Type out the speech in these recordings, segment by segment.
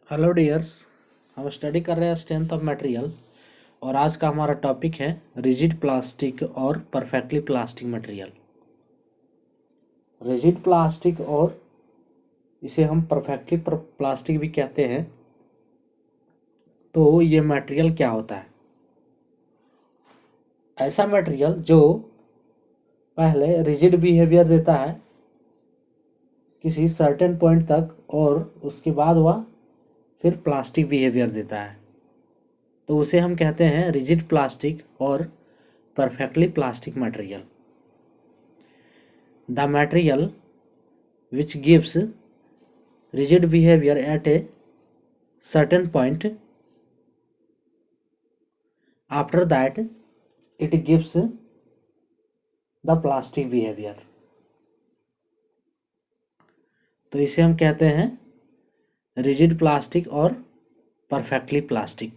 Hello dears. हम study कर रहे हैं स्ट्रेंथ ऑफ मटेरियल और आज का हमारा टॉपिक है रिजिड प्लास्टिक और perfectly plastic material. Rigid plastic और इसे हम परफेक्टली प्लास्टिक भी कहते हैं। तो ये मटेरियल क्या होता है? ऐसा मटेरियल जो पहले रिजिड बिहेवियर देता है किसी सर्टेन पॉइंट तक और उसके बाद वह फिर प्लास्टिक बिहेवियर देता है, तो उसे हम कहते हैं रिजिड प्लास्टिक और perfectly plastic material. The material which gives rigid behavior at a certain point, after that it gives the plastic behavior। तो इसे हम कहते हैं रिजिड प्लास्टिक और परफेक्टली प्लास्टिक।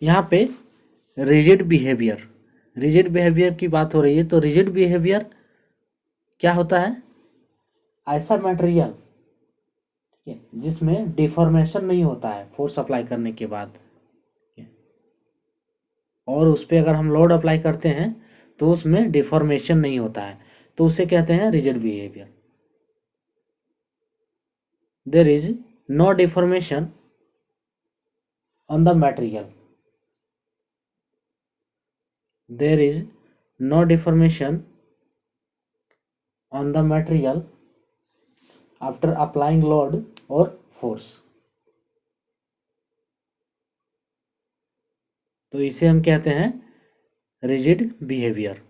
यहाँ पे रिजिड बिहेवियर की बात हो रही है। तो रिजिड बिहेवियर क्या होता है? ऐसा मटेरियल जिसमें डिफॉर्मेशन नहीं होता है फोर्स अप्लाई करने के बाद, और उस पर अगर हम लोड अप्लाई करते हैं तो उसमें डिफॉर्मेशन नहीं होता है, तो उसे कहते हैं rigid behaviour. There is no deformation on the material, there is no deformation on the material after applying load or force। तो इसे हम कहते हैं rigid behaviour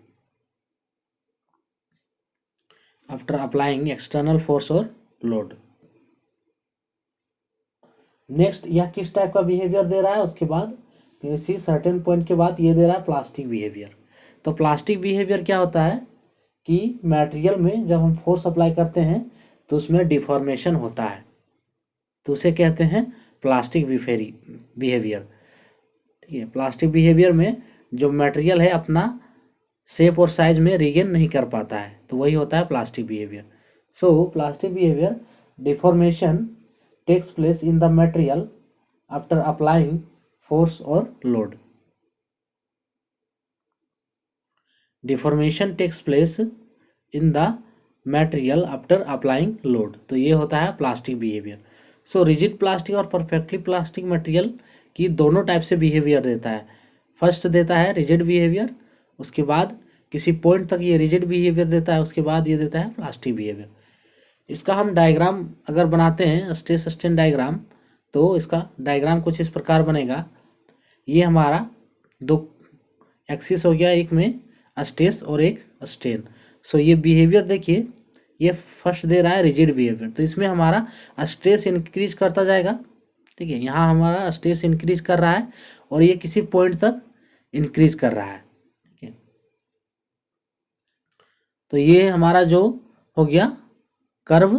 after applying external force और लोड। नेक्स्ट, यह किस टाइप का बिहेवियर दे रहा है? उसके बाद किसी सर्टेन पॉइंट के बाद ये दे रहा है प्लास्टिक बिहेवियर। तो प्लास्टिक बिहेवियर क्या होता है कि मटेरियल में जब हम फोर्स अप्लाई करते हैं तो उसमें डिफॉर्मेशन होता है, तो उसे कहते हैं प्लास्टिक बिहेवियर। ठीक है, प्लास्टिक बिहेवियर में जो मटेरियल है अपना शेप और साइज में रिगेन नहीं कर पाता है, तो वही होता है plastic behaviour. So plastic behaviour deformation takes place in the material after applying force और load. Deformation takes place in the material after applying load, तो ये होता है plastic behaviour. So rigid plastic और परफेक्टली प्लास्टिक मटेरियल की दोनों type से behaviour देता है। फर्स्ट देता है रिजिड बिहेवियर, उसके बाद किसी पॉइंट तक ये रिजिड बिहेवियर देता है, उसके बाद ये देता है प्लास्टिक बिहेवियर। इसका हम डायग्राम अगर बनाते हैं स्ट्रेस स्ट्रेन डायग्राम, तो इसका डायग्राम कुछ इस प्रकार बनेगा। ये हमारा दो एक्सिस हो गया, एक में स्ट्रेस और एक स्ट्रेन। सो ये बिहेवियर देखिए, ये फर्स्ट दे रहा है रिजिड बिहेवियर, तो इसमें हमारा स्ट्रेस इंक्रीज करता जाएगा। ठीक है, यहाँ हमारा स्ट्रेस इंक्रीज कर रहा है और ये किसी पॉइंट तक इंक्रीज कर रहा है। ठीक है, तो ये हमारा जो हो गया कर्व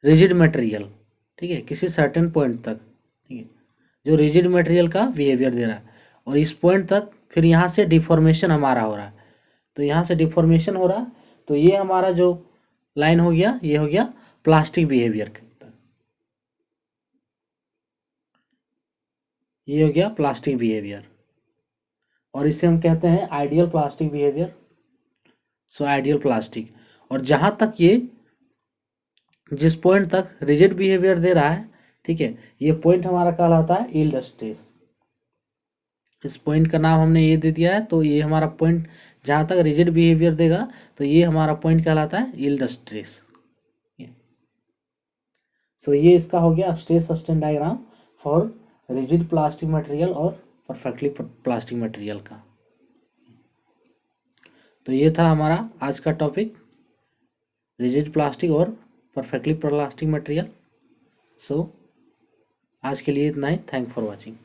रिजिड मटेरियल। ठीक है, किसी सर्टेन पॉइंट तक, ठीक है, जो रिजिड मटेरियल का बिहेवियर दे रहा है, और इस पॉइंट तक फिर यहाँ से डिफॉर्मेशन हमारा हो रहा है, तो यहाँ से डिफॉर्मेशन हो रहा है, तो ये हमारा जो लाइन हो गया ये हो गया प्लास्टिक बिहेवियर तक, ये हो गया प्लास्टिक बिहेवियर, और इसे हम कहते हैं ideal plastic behaviour. So ideal plastic, और जहाँ तक ये जिस पॉइंट तक रिजिड बिहेवियर दे रहा है, ठीक है, ये पॉइंट हमारा कहलाता है यील्ड स्ट्रेस। इस पॉइंट का नाम हमने ये दे दिया है, तो ये हमारा पॉइंट जहाँ तक रिजिड बिहेवियर देगा तो ये हमारा पॉइंट कहलाता है यील्ड स्ट्रेस। सो ये इसका हो गया stress strain diagram for rigid plastic material और परफेक्टली प्लास्टिक मटेरियल का। तो ये था हमारा आज का टॉपिक, रिजिड प्लास्टिक और परफेक्टली प्लास्टिक मटेरियल। सो आज के लिए इतना ही। Thank for watching.